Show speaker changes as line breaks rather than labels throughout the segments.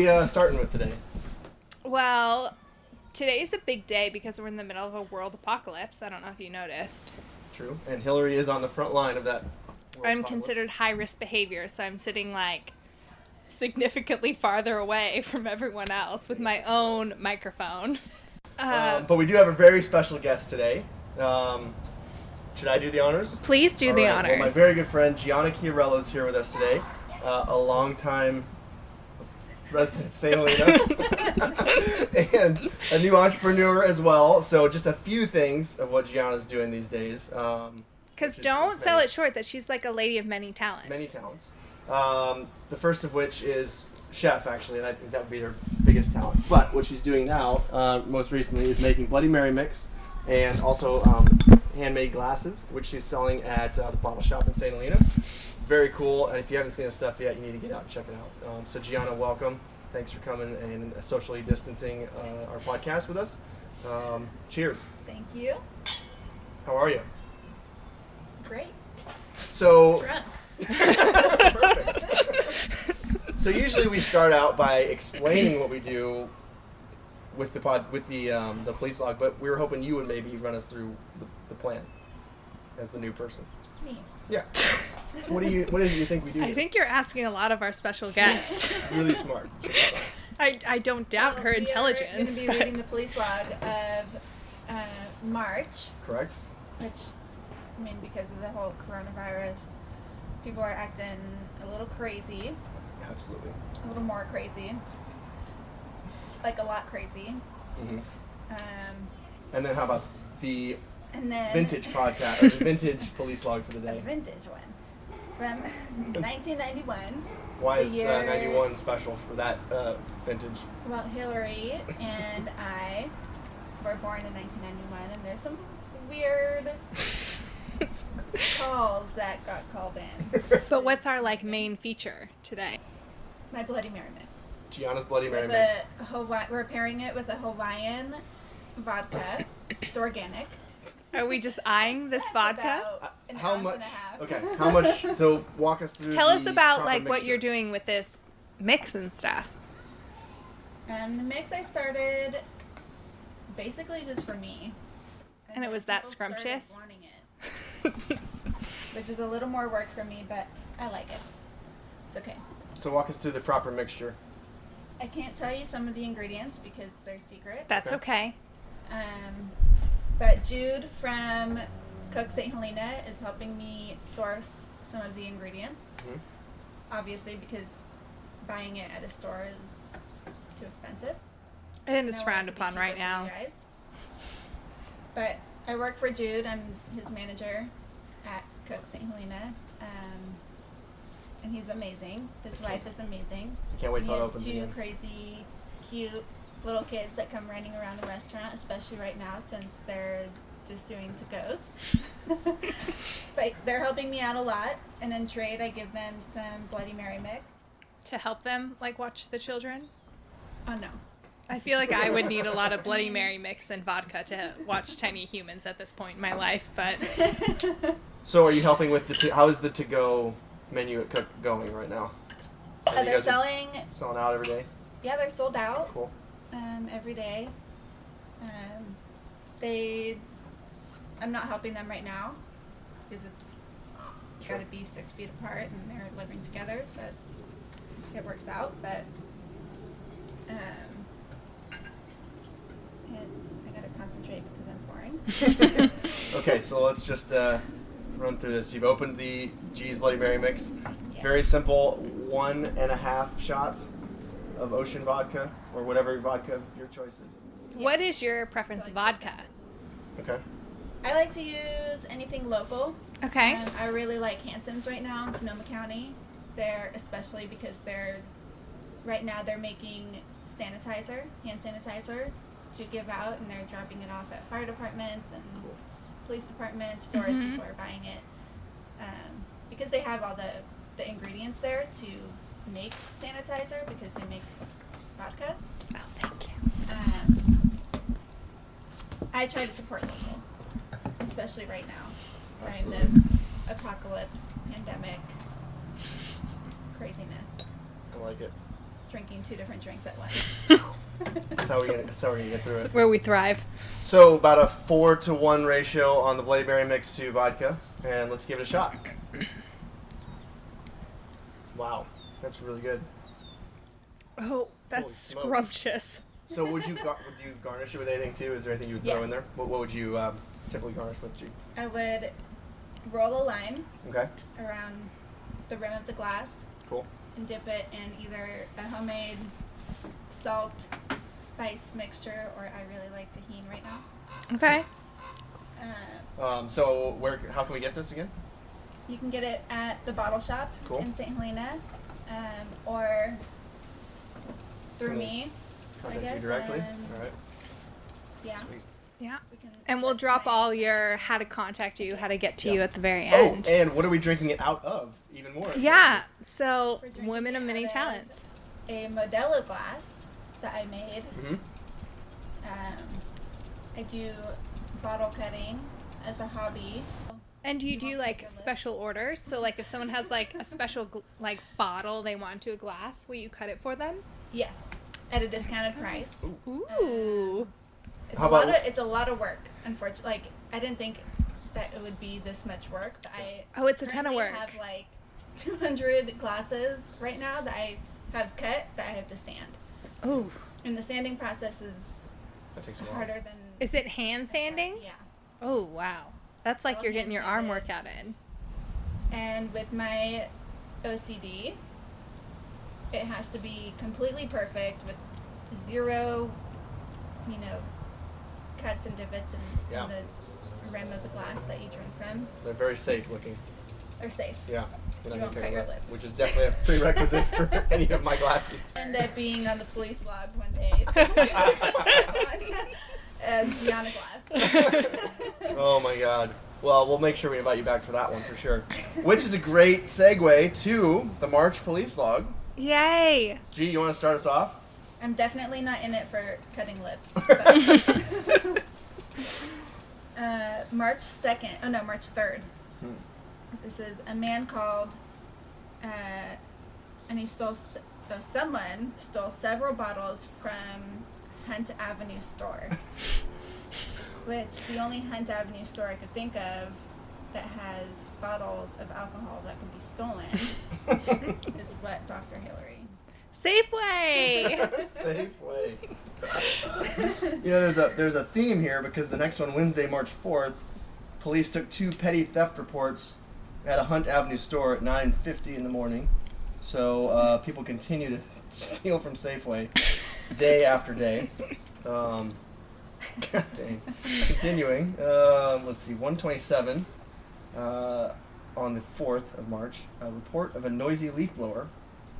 we starting with today?
Well, today's a big day because we're in the middle of a world apocalypse. I don't know if you noticed.
True. And Hillary is on the front line of that world
I'm
apocalypse.
considered high-risk behavior, so I'm sitting, like, significantly farther away from everyone else with my own microphone.
But we do have a very special guest today. Should I do the honors?
Please do
All
the
right.
honors.
Well, my very good friend Giana Chiarello is here with us today. A longtime resident of St. Helena and a new entrepreneur as well. So just a few things of what Giana's doing these days.
Because don't sell it short that she's like a lady of many talents.
Many talents. The first of which is chef, actually, and I think that would be her biggest talent. But what she's doing now, most recently, is making Bloody Mary mix and also handmade glasses, which she's selling at the bottle shop in St. Helena. Very cool, and if you haven't seen this stuff yet, you need to get out and check it out. So Giana, welcome. Thanks for coming and socially distancing our podcast with us. Cheers.
Thank you.
How are you?
Great.
So,
Drunk.
Perfect. So usually we start out by explaining what we do with the police log, but we were hoping you would maybe run us through the plan as the new person.
Me.
Yeah. What is it you think we do?
I think you're asking a lot lot of our special guest.
Really smart.
I don't doubt her intelligence.
We're going to be reading the police log of March,
Correct?
which, I mean, because of the whole coronavirus, people are acting a little crazy,
Absolutely.
a little more crazy, like a lot crazy.
Mm-hmm.
Um,
And then how about the
and then
vintage podcast, or the vintage police log for the
a
day?
vintage one from 1991.
Why is
the year-
91 special for that vintage?
Well, Hillary and I were born in 1991, and there's some weird calls that got called in.
But what's our like main feature today?
My Bloody Mary mix.
Giana's Bloody Mary
With
mix.
we're pairing it with a Hawaiian vodka. It's organic.
Are we just eyeing this vodka?
About an
How
ounce
much?
and a half.
Okay, how much? So walk us through.
Tell us
the
about
proper
like what
mixture.
you're doing with this mix and stuff.
The mix I started basically just for me.
And it
then
was that
people started
scrumptious?
wanting it, which is a little more work for me, but I like it. It's okay.
So walk us through the proper mixture.
I can't tell you some of the ingredients because they're secret.
That's okay.
But Jude from Cook St. Helena is helping me source some of the ingredients.
Mhm.
Obviously, because buying it at a store is too expensive.
And it's
I want
frowned
it to be
upon
cheaper
right
for
now.
you guys. But I work for Jude. I'm his manager at Cook St. Helena. And he's amazing. His wife is amazing.
I can't wait
He
till it
has
opens
two
again.
crazy, cute little kids that come running around the restaurant, especially right now since they're just doing to-goes. But they're helping me out a lot, and in trade I give them some Bloody Mary mix.
To help them like watch the children.
Oh no.
I feel like I would need a lot of Bloody Mary mix and vodka to watch Tiny Humans at this point in my life, but
So are you helping with how is the to-go menu at Cook going right now? Are you
They're
guys selling out every day?
yeah, they're sold out
Cool.
every day. I'm not helping them right now because it's
Sure.
got to be 6 feet apart and they're living together, so it works out. But I gotta concentrate because I'm pouring.
Okay, so let's just run through this. You've opened the G's Bloody Mary mix.
Yeah.
Very simple, 1.5 shots of ocean vodka or whatever vodka your choice is.
what is your preference of vodka?
Okay.
I like to use anything local.
Okay.
I really like Hansen's right now in Sonoma County. They're especially because right now they're making hand sanitizer to give out, and they're dropping it off at fire departments and police departments, stores.
Mhm.
People are buying it because they have all the ingredients there to make sanitizer because they make vodka.
Oh, thank you.
I try to support local, especially right now during
Absolutely.
this apocalypse, pandemic, craziness.
I like it.
drinking 2 different drinks at once.
That's how we're gonna get through it.
Where we thrive.
So about a 4-to-1 ratio on the Bloody Mary mix to vodka, and let's give it a shot. Wow, that's really good.
Oh, that's
Holy smokes.
scrumptious.
So would you garnish it with anything too? Is there anything you would throw
Yes.
in there? What would you typically garnish with, G?
I would roll a lime
Okay,
around the rim of the glass
cool.
and dip it in either a homemade salt spice mixture, or I really like tahini right now.
Okay.
So how can we get this again?
You can get it at the bottle shop
Cool.
in St. Helena, or through
Can we
me, I
Contact you
guess.
directly? All right,
Yeah.
sweet.
Yeah.
We can
And we'll
list
drop
my-
all your how to contact you, how to get to
Yeah.
you at the very
Oh,
end.
and what are we drinking it out of? Even more.
Yeah. So,
We're drinking
women of
it
many
out of
talents.
A Modelo glass that I made.
Mm-hmm.
I do bottle cutting as a hobby.
And do you
You
do
want
like
like a
special orders? So like if someone has like a special like bottle they want to a glass, will you cut it for them?
Yes, at a discounted price.
Ooh.
It's
How
a lot
about-
of work. Unfortunately, like I didn't think that it would be this much work. But I
Oh, it's a ton of
currently
work.
have like 200 glasses right now that I have cut that I have to sand,
Ooh.
and the sanding process is
That takes a while.
harder than.
Is it hand sanding?
Yeah.
Oh, wow. That's like
All
you're getting your arm
hand-sanded.
workout in.
And with my OCD, it has to be completely perfect with 0, cuts and divots in the rim of the glass that you drink from.
They're very safe looking.
They're safe.
Yeah. You're
You
not
won't
gonna
cut
tear
your
that,
lip.
which is definitely a prerequisite for any of my glasses.
End up being on the police log one day. So Giana glass.
Oh my god. Well, we'll make sure we invite you back for that one for sure. Which is a great segue to the March police log.
Yay.
G, you want to start us off?
I'm definitely not in it for cutting lips. But, March 2nd. Oh no, March 3rd. This is a man called, and he someone stole several bottles from Hunt Avenue store. Which, the only Hunt Avenue store I could think of that has bottles of alcohol that can be stolen is what Dr. Hillary.
Safeway.
Safeway. There's a theme here because the next one, Wednesday, March 4th, police took 2 petty theft reports at a Hunt Avenue store at 9:50 in the morning. So people continue to steal from Safeway day after day. God dang. Continuing, let's see, 127 on the 4th of March, a report of a noisy leaf blower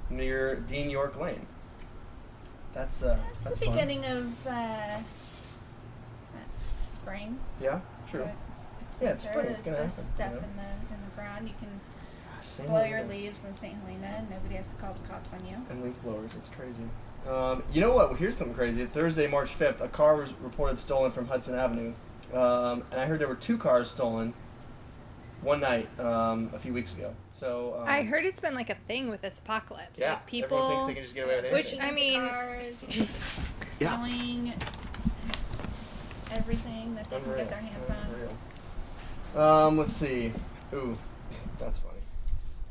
near Dean York Lane. That's
It's
fun.
the beginning of spring.
Yeah, true.
but
Yeah, it's spring.
There's
It's gonna
this
happen.
stuff
you know?
in the ground. You can
St.
blow your
Helena.
leaves in St. Helena, and nobody has to call the cops on you.
And leaf blowers, it's crazy. You know what? Here's something crazy. Thursday, March 5th, a car was reported stolen from Hudson Avenue. And I heard there were 2 cars stolen one night a few weeks ago. So
I heard it's been like a thing with this apocalypse.
yeah,
Like people
everyone thinks they can just get away with
Which,
anything.
I mean-
Cars, stealing everything that they can get their hands on.
Unreal. Let's see. Ooh, that's funny.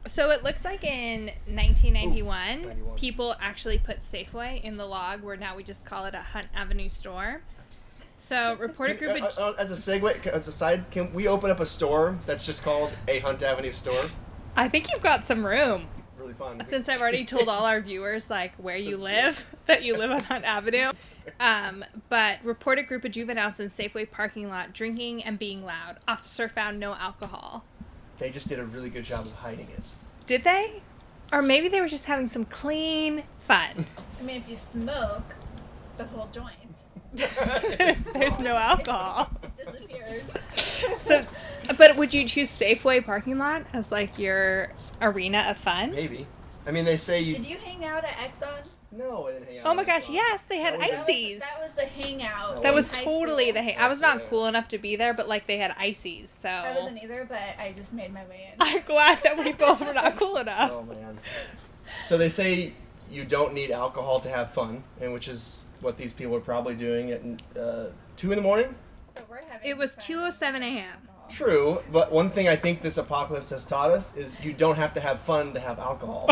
So it looks like in 1991,
91.
people actually put Safeway in the log, where now we just call it a Hunt Avenue store. So reported group of...
As a segue, as a side, can we open up a store that's just called a Hunt Avenue store?
I think you've got some room.
Really fun.
Since I've already told all our viewers, like, where you live, that you live on Hunt Avenue. But reported group of juveniles in Safeway parking lot drinking and being loud. Officer found no alcohol.
They just did a really good job of hiding it.
Did they? Or maybe they were just having some clean fun.
I mean, if you smoke the whole joint,
There's no alcohol.
it disappears.
So, but would you choose Safeway parking lot as like your arena of fun?
Maybe. I mean, they say you...
Did you hang out at Exxon?
No, I didn't hang out.
Oh my
with
gosh,
Exxon.
yes, they had
That was-
ices.
That was the hangout.
That
in
was
high
totally
school.
the hang. I was not
Yeah.
cool enough to be there, but like they had ices, so
I wasn't either, but I just made my way in.
I'm glad that we both were not cool enough.
Oh man. So they say you don't need alcohol to have fun, and which is what these people are probably doing at 2 in the morning.
But we're having
It was
fun
2:07
with
a.m.
alcohol.
True, but one thing I think this apocalypse has taught us is you don't have to have fun to have alcohol.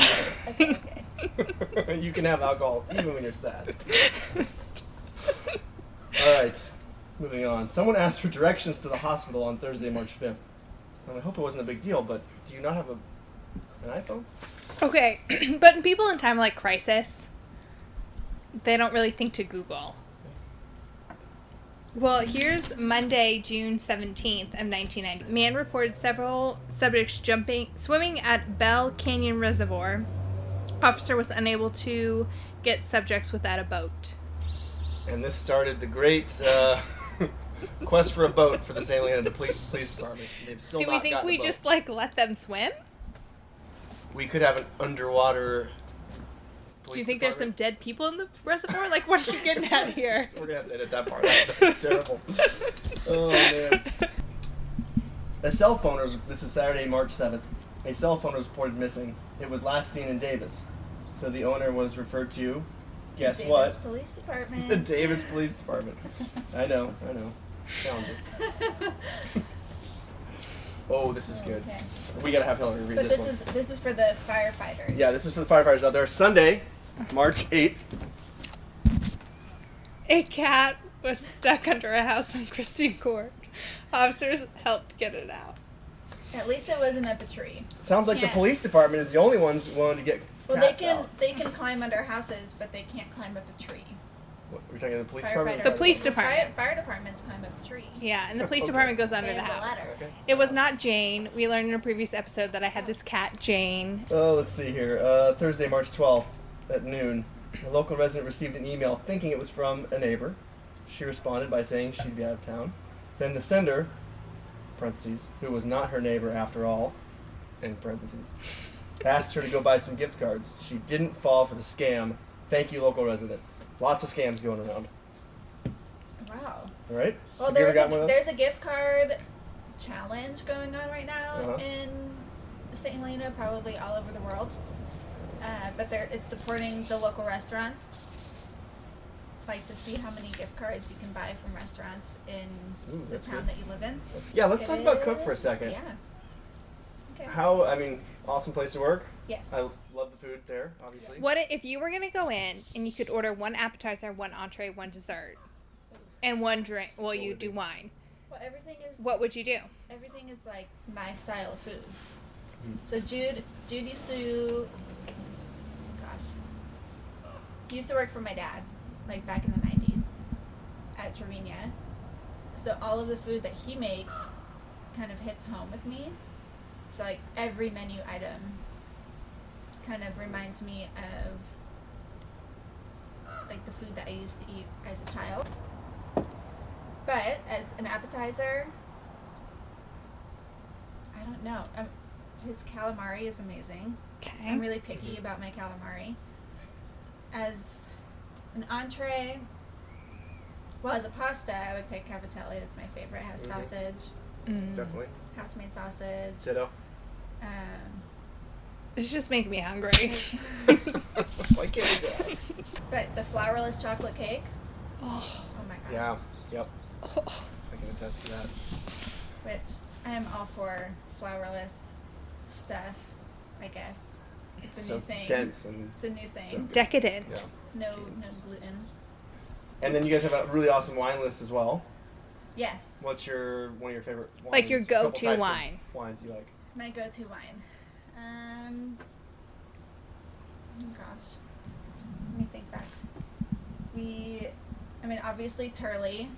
Okay.
You can have alcohol even when you're sad. All right, moving on. Someone asked for directions to the hospital on Thursday, March 5th. And I hope it wasn't a big deal, but do you not have an iPhone?
Okay, but people in time like crisis, they don't really think to Google. Well, here's Monday, June 17th of 1990. Man reported several subjects swimming at Bell Canyon Reservoir. Officer was unable to get subjects without a boat.
And this started the great quest for a boat for the St. Helena Police Department. They've still
Do we
not
think
gotten
we
a boat.
just like let them swim?
We could have an underwater
Do you think there's some dead people in the reservoir? Like, what are you getting at here?
We're going to have to edit that part out. That's terrible. Oh, man. This is Saturday, March 7th. A cell phone was reported missing. It was last seen in Davis. So the owner was referred to, guess
Davis
what?
Police Department.
The Davis Police Department. I know. Challenging. Oh, this is good.
Okay.
We got to have Hillary read
But
this one.
this is for the firefighters.
Yeah, this is for the firefighters out there. Sunday, March 8th.
A cat was stuck under a house on Christine Court. Officers helped get it out.
At least it wasn't up a tree.
Sounds like
Yeah.
the police department is the only ones willing to get
Well,
cats out.
they can climb under houses, but they can't climb up a tree.
What, we're talking the police
Firefighters-
department?
The police department.
Fire departments climb up a tree.
Yeah, and the police
Okay.
department goes under
They
the
have
house.
ladders.
Okay.
It was not Jane. We learned in a previous episode that I had this cat, Jane.
Oh, let's see here. Thursday, March 12th at noon. A local resident received an email thinking it was from a neighbor. She responded by saying she'd be out of town. Then the sender, parentheses, who was not her neighbor after all, in parentheses, asked her to go buy some gift cards. She didn't fall for the scam. Thank you, local resident. Lots of scams going around.
Wow.
All right?
Well,
Have you ever gotten one of those?
there's a gift card challenge going on right now
Uh-huh.
in St. Helena, probably all over the world. But it's supporting the local restaurants. Like to see how many gift cards you can buy from restaurants in
Ooh,
the
that's
town
good.
that you live in.
Yeah, let's
It
talk about Cook for a
is-
second.
Yeah. Okay.
Awesome place to work.
Yes.
I love the food there, obviously.
What if you were gonna go in and you could order one appetizer, one entree, one dessert, and one drink? Well, you
would
do
it be?
wine.
Well,
What would you do?
everything is like my style of food.
Mhm.
So Jude used to, he used to work for my dad, like back in the 90s at Trevina. So all of the food that he makes kind of hits home with me. So like every menu item kind of reminds me of like the food that I used to eat as a child. But as an appetizer, I don't know. His calamari is amazing.
Okay.
I'm really picky about my calamari. As an entree, well, as a pasta, I would pick cavatelli. That's my favorite. It has
Mhm.
sausage,
Definitely.
house-made sausage.
Ditto.
It's just making me hungry.
Why can't we do that?
But the flourless chocolate cake.
Oh.
Oh my god.
Yeah. Yep.
Oh.
I can attest to that.
Which I am all for flourless stuff. I guess it's a
so
new thing.
dense and
It's a new thing.
so good.
Decadent.
Yeah.
No gluten.
And then you guys have a really awesome wine list as well.
Yes.
What's one of your favorite wines?
Like your
A couple
go-to
types of
wine.
wines you like.
My go-to wine. Oh gosh. Let me think back. Obviously Turley.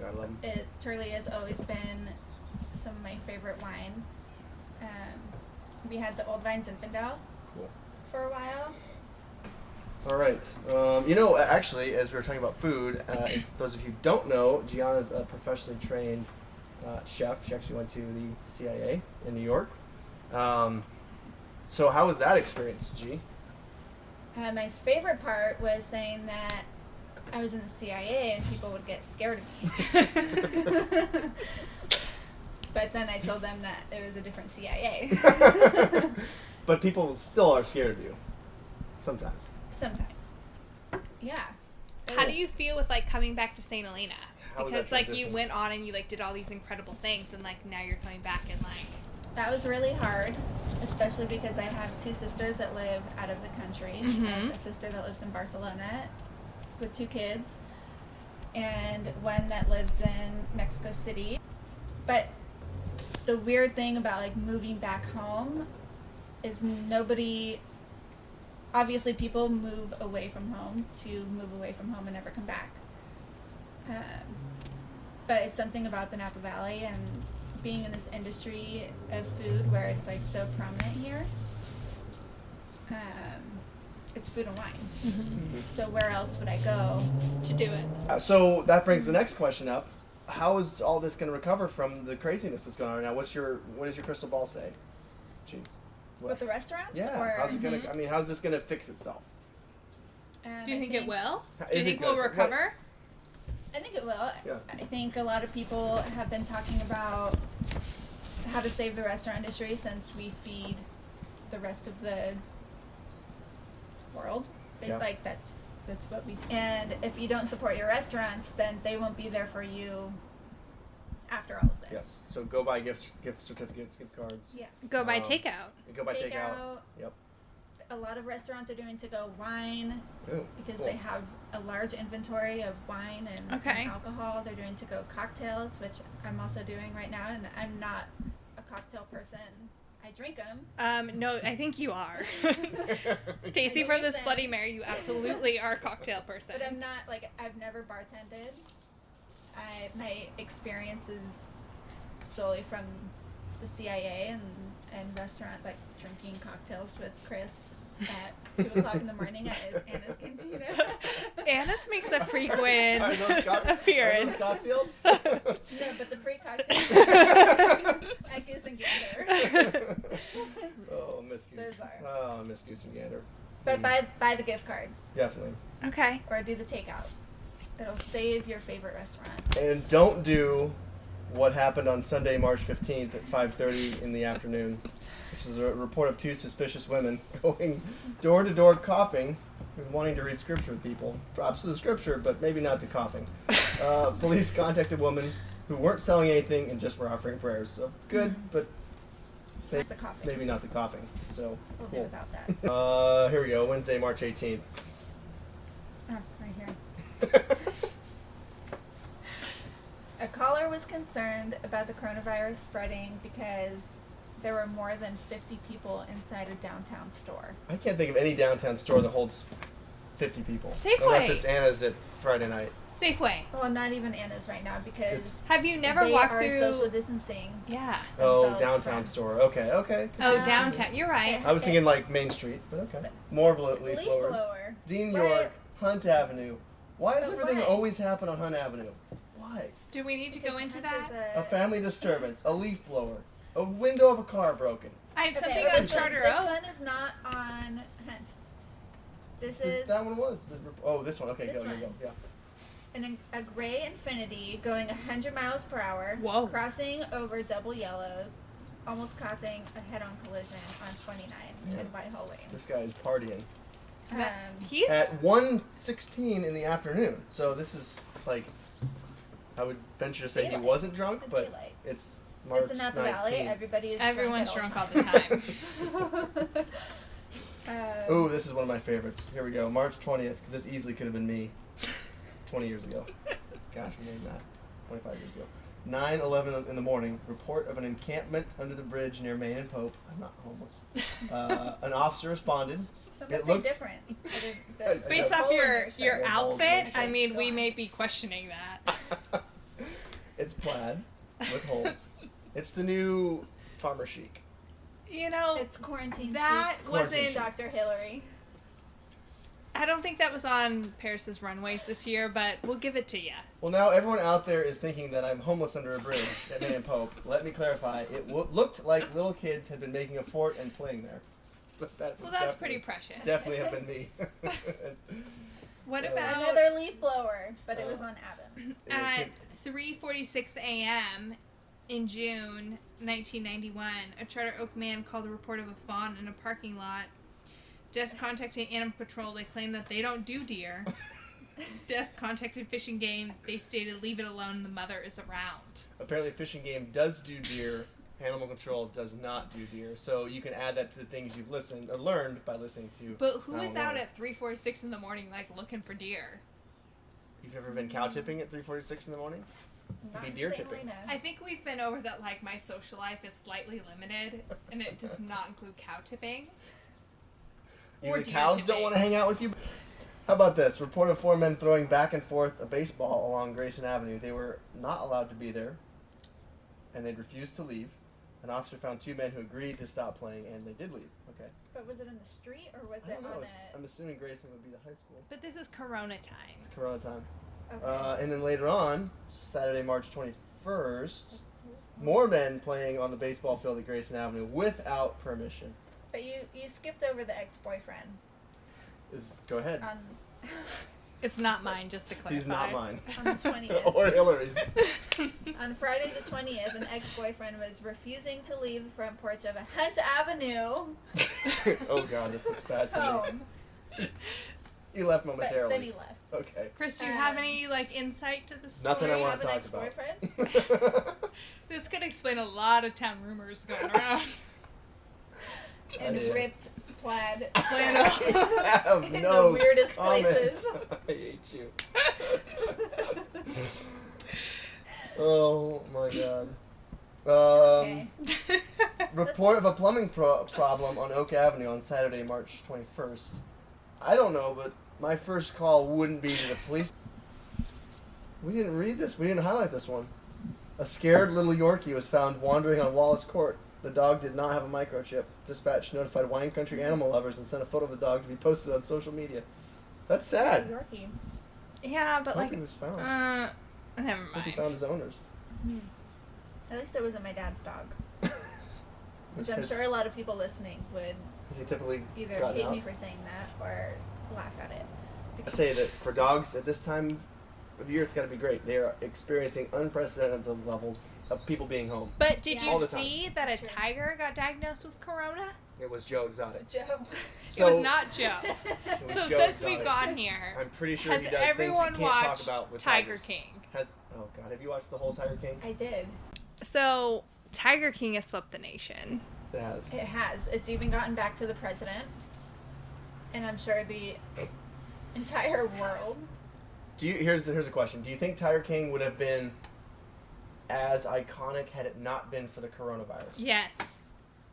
I love them.
Turley has always been some of my favorite wine. We had the Old Vine Zinfandel
Cool.
for a while.
All right. Actually, as we were talking about food, if those of you who don't know, Giana's a professionally trained chef. She actually went to the CIA in New York. So how was that experience, G?
My favorite part was saying that I was in the CIA and people would get scared of me. But then I told them that it was a different CIA.
But people still are scared of you. Sometimes.
Sometimes. Yeah.
How do you feel with like coming back to St. Helena?
How was
Because
that
like you
transition?
went on and you like did all these incredible things, and like now you're coming back and like.
That was really hard, especially because I have 2 sisters that live out of the country.
Mhm.
I have a sister that lives in Barcelona with 2 kids, and one that lives in Mexico City. But the weird thing about like moving back home is obviously people move away from home and never come back. But it's something about the Napa Valley and being in this industry of food where it's like so prominent here. It's food and wine.
Mm-hmm.
So where else would I go?
To do it.
So that brings the next question up. How is all this going to recover from the craziness that's going on right now? What does your crystal ball say? Gee, what?
With the restaurants?
Yeah.
Or,
How's it going to? I mean, how's this going to fix itself?
Do you think it will?
Is
Do you
it
think
good?
we'll recover?
I think it will.
Yeah.
I think a lot of people have been talking about how to save the restaurant industry since we feed the rest of the world. It's
Yeah.
like that's what we. And if you don't support your restaurants, then they won't be there for you after all of this.
Yes. So go buy gift certificates, gift cards.
Yes.
Go by
Um,
takeout.
Go buy takeout. Yep.
A lot of restaurants are doing to-go wine
Ooh,
because
cool.
they have a large inventory of wine and
Okay.
alcohol. They're doing to-go cocktails, which I'm also doing right now, and I'm not a cocktail person. I drink them.
No, I think you are.
I
Daisy, for
drink
this
them.
Bloody Mary, you absolutely are a cocktail person.
But I'm not, like, I've never bartended. My experience is solely from the CIA and restaurant, like, drinking cocktails with Chris at 2 o'clock in the morning at Anna's Cantina.
Anna's makes a frequent
Are those
appearance.
cocktails?
No, but the pre-cocktail at Goose and Gander.
Oh, Miss Goose.
Those are.
Oh, Miss Goose and Gander.
But buy the gift cards
Definitely.
Okay.
or do the takeout. It'll save your favorite restaurant.
And don't do what happened on Sunday, March 15th at 5:30 in the afternoon, which is a report of 2 suspicious women going door to door coughing and wanting to read scripture with people. Drops of the scripture, but maybe not the coughing. Police contacted women who weren't selling anything and just were offering prayers. So good, but
That's the coffee.
maybe not the coughing. So
We'll do
cool.
without that.
Here we go. Wednesday, March 18th.
Oh, right here. A caller was concerned about the coronavirus spreading because there were more than 50 people inside a downtown store.
I can't think of any downtown store that holds 50 people.
Safeway.
Unless it's Anna's at Friday night.
Safeway.
Well, not even Anna's right now because
Have you never
they
walked
are
through?
social distancing.
Yeah.
Oh,
themselves
downtown
from-
store. Okay.
Oh,
Um,
downtown. You're right.
I was thinking like Main Street, but okay. More leaf
Leaf
blowers.
blower.
Dean
What?
York, Hunt Avenue. Why does
But
everything
why?
always happen on Hunt Avenue? Why?
Do we need to go
Because
into
Hunt
that?
is
A family disturbance, a leaf blower, a window of a car broken.
I have
Okay,
something
this
on
one-
Charter
This
Oak.
one is not on Hunt. This is
That one was. Oh, this one. Okay,
This
go. Here you
one.
go. Yeah.
a gray Infiniti going 100 miles per hour,
Whoa.
crossing over double yellows, almost causing a head-on collision on 29
Yeah.
in Whitehall Lane.
This guy is partying
He's
at 1:16 in the afternoon. So this is like, I would venture to say he
Daylight.
wasn't drunk,
It's
but
daylight.
it's March
It's in Napa
19th.
Valley. Everybody is
everyone's drunk all
the
the time.
Ooh, this is one of my favorites. Here we go. March 20th, because this easily could have been me 20 years ago. Gosh, more than that. 25 years ago. 9:11 in the morning. Report of an encampment under the bridge near Main and Pope. I'm not homeless. An officer responded.
Some
It
would say
looked-
different.
Based off your
Yeah,
outfit,
holes.
I mean,
Go
we
on.
may be questioning that.
It's plaid with holes. It's the new farmer chic.
You know,
It's quarantine.
that
chic.
Quarantine
wasn't.
Dr. Hillary.
I don't think that was on Paris's runways this year, but we'll give it to you.
Well, now everyone out there is thinking that I'm homeless under a bridge at Main and Pope. Let me clarify. It looked like little kids had been making a fort and playing there. So that
Well,
would
that's
definitely-
pretty precious.
Definitely have been me.
What
Yeah.
about
Another leaf blower, but it was on Adams.
at 3:46 a.m. in June 1991? A Charter Oak man called a report of a fawn in a parking lot. Just contacted Animal Control. They claim that they don't do deer. Just contacted Fish and Game. They stated, leave it alone. The mother is around.
Apparently, Fish and Game does do deer. Animal Control does not do deer. So you can add that to the things you've listened or learned by listening to.
But who is out at 3:46 in the morning, like, looking for deer?
You've never been cow tipping at 3:46 in the morning?
Not
Be
in
deer
St.
tipping.
Helena.
I think we've been over that, like, my social life is slightly limited, and it does not include cow tipping. Or
The
deer
cows
tipping.
don't want to hang out with you? How about this? Report of 4 men throwing back and forth a baseball along Grayson Avenue. They were not allowed to be there, and they'd refused to leave. An officer found 2 men who agreed to stop playing, and they did leave. Okay.
But was it in the street or was
I
it
don't know.
on
I'm assuming Grayson would be the high school.
But this is Corona time.
It's Corona time.
Okay.
And then later on, Saturday, March 21st, more men playing on the baseball field at Grayson Avenue without permission.
But you skipped over the ex-boyfriend
Go ahead.
on
It's not mine, just to clarify.
He's not mine.
on the 20th.
Or Hillary's.
On Friday the 20th, an ex-boyfriend was refusing to leave the front porch of a Hunt Avenue
Oh God, this looks bad for me.
home.
He left
But
momentarily.
then he left.
Okay.
Chris, do you have any, like, insight to the story?
Nothing I
Do you
want
have
to
an
talk
ex-boyfriend?
about.
This could explain a lot of town rumors going around.
And
Yeah.
ripped plaid
Flannels.
I have
in
no
the weirdest
comment.
places.
I hate you. Oh my God.
Okay.
Report of a plumbing problem on Oak Avenue on Saturday, March 21st. I don't know, but my first call wouldn't be to the police. We didn't read this. We didn't highlight this one. A scared little Yorkie was found wandering on Wallace Court. The dog did not have a microchip. Dispatch notified wine country animal lovers and sent a photo of the dog to be posted on social media. That's sad.
Yorkie.
Yeah, but,
I hope
like,
he was found.
never
I hope he
mind.
found his owners.
At least it wasn't my dad's dog. Which I'm
Has-
sure a lot of people listening would
Has he typically
either
gotten
hate
out?
me for saying that or laugh at it.
I say that for dogs at this time of year, it's got to be great. They are experiencing unprecedented levels of people being home.
But did
Yeah.
All
you
the time.
see that a
Sure.
tiger got diagnosed with corona?
It was Joe Exotic.
Joe.
It was not Joe.
It was
So
Joe
since we've
Exotic.
gone here,
I'm pretty sure
has
he does
everyone
things we can't
watched
talk about with
Tiger
tigers.
King?
Oh God, have you watched the whole Tiger King?
I did.
So Tiger King has swept the nation.
It has.
It has. It's even gotten back to the president. And I'm sure the entire world.
Here's a question. Do you think Tiger King would have been as iconic had it not been for the coronavirus?
Yes.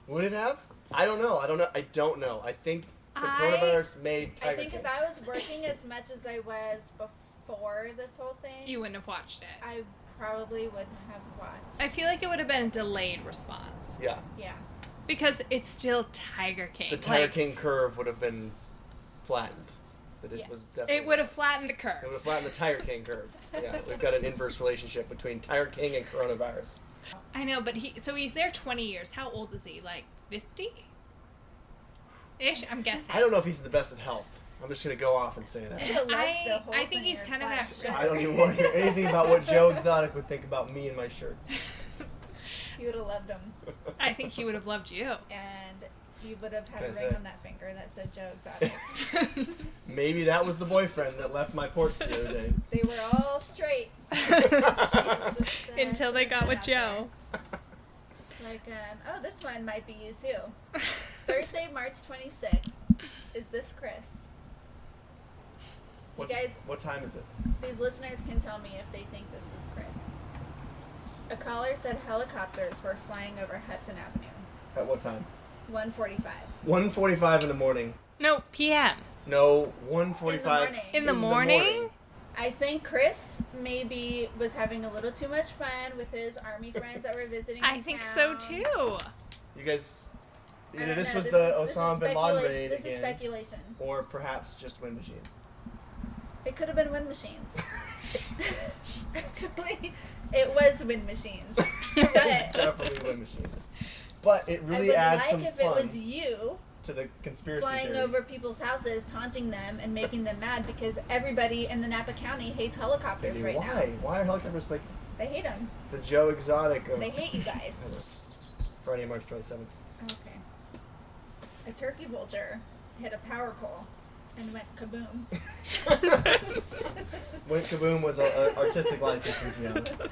Would it have? I don't know. I think the
I-
coronavirus made Tiger
I think
King.
if I was working as much as I was before this whole thing,
You wouldn't have watched it.
I probably wouldn't have watched.
I feel like it would have been a delayed response.
Yeah.
Yeah.
Because it's still Tiger King.
The Tiger
Like,
King curve would have been flattened. But it
Yes.
was definitely.
it would have flattened the
It would
curve.
have flattened the Tiger King curve. Yeah, we've got an inverse relationship between Tiger King and coronavirus.
I know, but he's there 20 years. How old is he? Like 50? Ish, I'm guessing.
I don't know if he's in the best of health. I'm just gonna go off and say that.
I think he's kind of at risk.
I don't even want to hear anything about what Joe Exotic would think about me and my shirts.
You would have loved him.
I think he would have loved you.
And you would have had
Can
a
I
ring
say?
on that finger that said Joe Exotic.
Maybe that was the boyfriend that left my porch the other day.
They were all straight. It's just,
Until they got with
out there.
Joe.
Like, oh, this one might be you too. Thursday, March 26th. Is this Chris?
What,
You guys,
what time is it?
these listeners can tell me if they think this is Chris. A caller said helicopters were flying over Hudson Avenue.
At what time?
1:45.
1:45 in the morning.
No, PM.
No, 1:45
morning.
In the morning?
I think Chris maybe was having a little too much fun with his army friends that were visiting.
I think so
town.
too.
You guys,
I
either
don't
this
know.
was
This
the
is
Osama bin Laden
speculation.
raid
This is
again,
speculation.
or perhaps just wind machines.
It could have been wind machines. Actually, it was wind machines. But
Definitely wind machines. But it
I
really
would
adds
like
some
if
fun
it was you
to the conspiracy
flying
theory.
over people's houses, taunting them, and making them mad because everybody in the Napa County hates helicopters
Maybe
right
why?
now.
Why are helicopters like
They hate them.
the Joe Exotic of
They hate you guys.
Friday, March 27th?
Okay. A turkey vulture hit a power pole and went kaboom.
Went kaboom was an artistic license from Giana.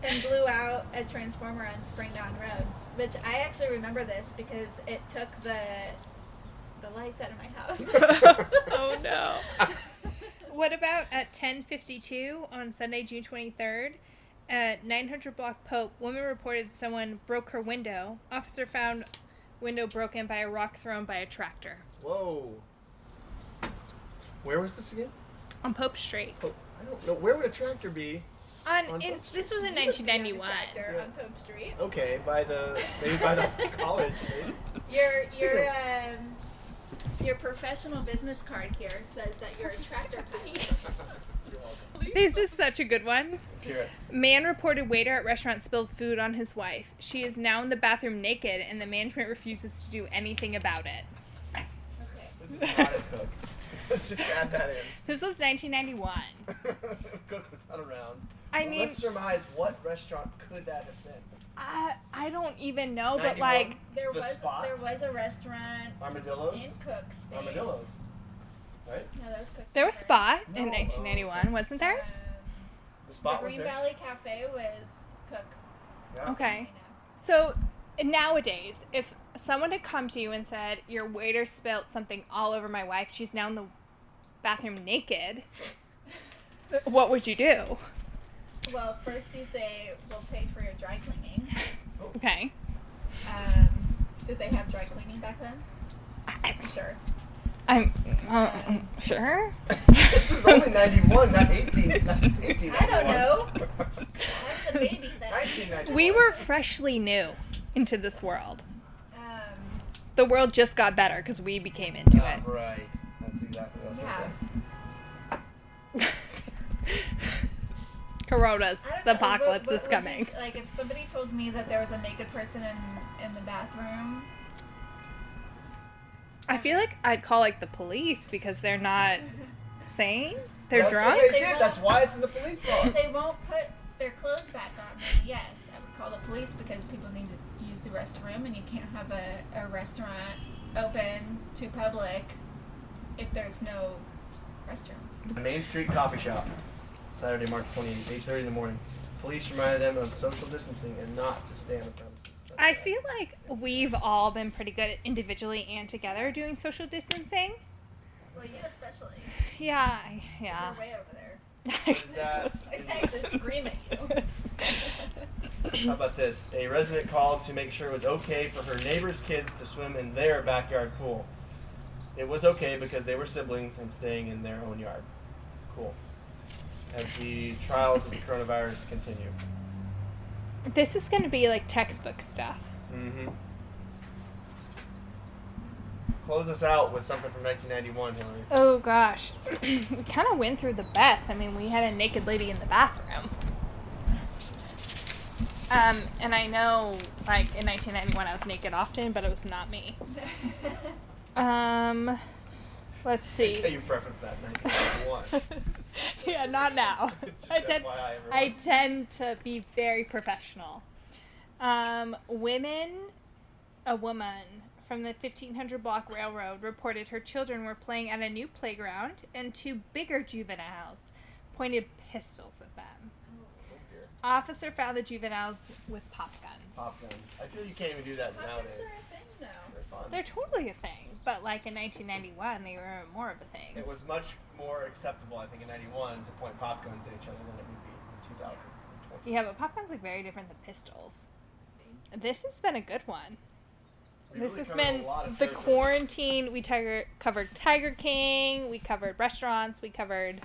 And blew out a transformer on Springdown Road, which I actually remember this because it took the lights out of my house.
Oh no. What about at 10:52 on Sunday, June 23rd? At 900 block Pope, woman reported someone broke her window. Officer found window broken by a rock thrown by a tractor.
Whoa. Where was this again?
On Pope Street.
Oh, I don't know. Where would a tractor be?
This was in
You wouldn't be on a
1991.
tractor on Pope Street.
Okay, maybe by the college, maybe.
Your professional business card here says that you're a tractor pilot.
You're welcome.
This is such a good one.
Let's hear it.
Man reported waiter at restaurant spilled food on his wife. She is now in the bathroom naked, and the management refuses to do anything about it.
Okay.
This is not a cook. Let's just add that in.
This was 1991.
Cook was not around.
I mean,
Let's surmise what restaurant could that have been.
I don't even know, but
91?
like,
There
The
was
Spot?
a restaurant
Armadillos?
in Cook's space.
Armadillos. Right?
No, that was Cook's.
there was
Space.
Spot in
No.
1991, wasn't there?
The
The
spot was
Green
there.
Valley Cafe was Cook.
Yeah.
Okay. So nowadays, if someone had come to you and said, your waiter spilled something all over my wife, she's now in the bathroom naked, what would you do?
Well, first you say, we'll pay for your dry cleaning.
Okay.
Did they have dry cleaning back then? I'm sure.
I'm sure.
This is only 91, not 1891.
I don't know. I was a baby then.
1991.
We were freshly new into this world.
Um,
The world just got better because we became into it.
Right. That's exactly what I was going to
yeah.
say.
Coronas,
I don't
the
know,
apocalypse
what
is
would
coming.
you, like, if somebody told me that there was a naked person in the bathroom,
I feel like I'd call like the police because they're not sane. They're
That's
drunk.
What they
They
did.
won't-
That's why it's in the police law.
if they won't put their clothes back on, then yes, I would call the police because people need to use the restroom and you can't have a restaurant open to public if there's no restroom.
A Main Street coffee shop. Saturday, March 28th, 8:30 in the morning. Police reminded them of social distancing and not to stay on the premises. That's
I
bad.
feel like we've all been pretty good at individually and together doing social distancing.
Well, you especially.
Yeah.
You're way over there.
What is that?
I have to scream at you.
How about this? A resident called to make sure it was okay for her neighbor's kids to swim in their backyard pool. It was okay because they were siblings and staying in their own yard. Cool. As the trials of the coronavirus continue.
This is going to be like textbook stuff.
Mm-hmm. Close us out with something from 1991, Hillary.
Oh gosh. We kind of went through the best. I mean, we had a naked lady in the bathroom. And I know, like, in 1991 I was naked often, but it was not me. Let's
Hey,
see.
you prefaced that in 1991.
Yeah, not now.
Just
I tend,
FYI, everyone.
I tend to be very professional. A woman from the 1500 block railroad reported her children were playing at a new playground and two bigger juveniles pointed pistols at them.
Oh, dear.
Officer found the juveniles with pop guns.
Pop guns. I feel you can't even do that
Pop
nowadays.
guns are a thing now.
They're fun.
They're totally a thing, but like in 1991 they were more of a thing.
It was much more acceptable, I think, in 91 to point pop guns at each other than it would be in 2020.
Yeah, but pop guns are very different than pistols. This has been a good one.
We
This
really
has
covered a
been
lot of
the
territory.
quarantine. We covered Tiger King. We covered restaurants. We covered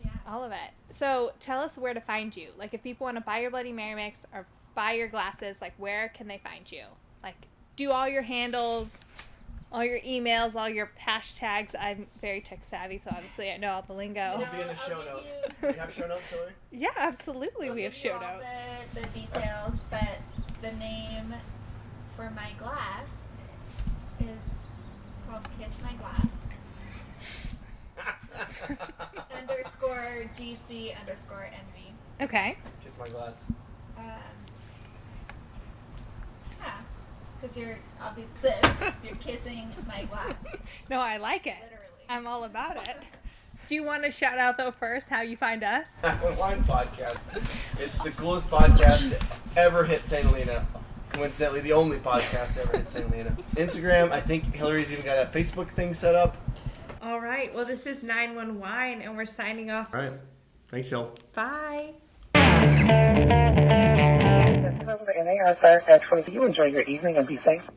Yeah.
all of it. So tell us where to find you. Like if people want to buy your Bloody Mary mix or buy your glasses, like where can they find you? Like do all your handles, all your emails, all your hashtags. I'm very tech savvy, so obviously I know all the lingo.
It'll be in the
I'll
show
give
notes.
you-
Do we have show notes, Hillary?
Yeah, absolutely.
I'll
We have
give you
show
all
notes.
The details, but the name for my glass is called Kiss My Glass. _GC_NV.
Okay.
Kiss my glass.
Yeah. Because you're obviously you're kissing my glass.
No, I like it.
Literally.
I'm all about it. Do you want to shout out, though, first how you find us?
Wine Podcast. It's the coolest podcast to ever hit St. Helena. Coincidentally, the only podcast to ever hit St. Helena. Instagram, I think Hillary's even got a Facebook thing set up.
All right. Well, this is 9-1 Wine, and we're signing off.
All right. Thanks, Hill.
Bye.
This is over to NAR Fire Catch 20. You enjoy your evening and be safe.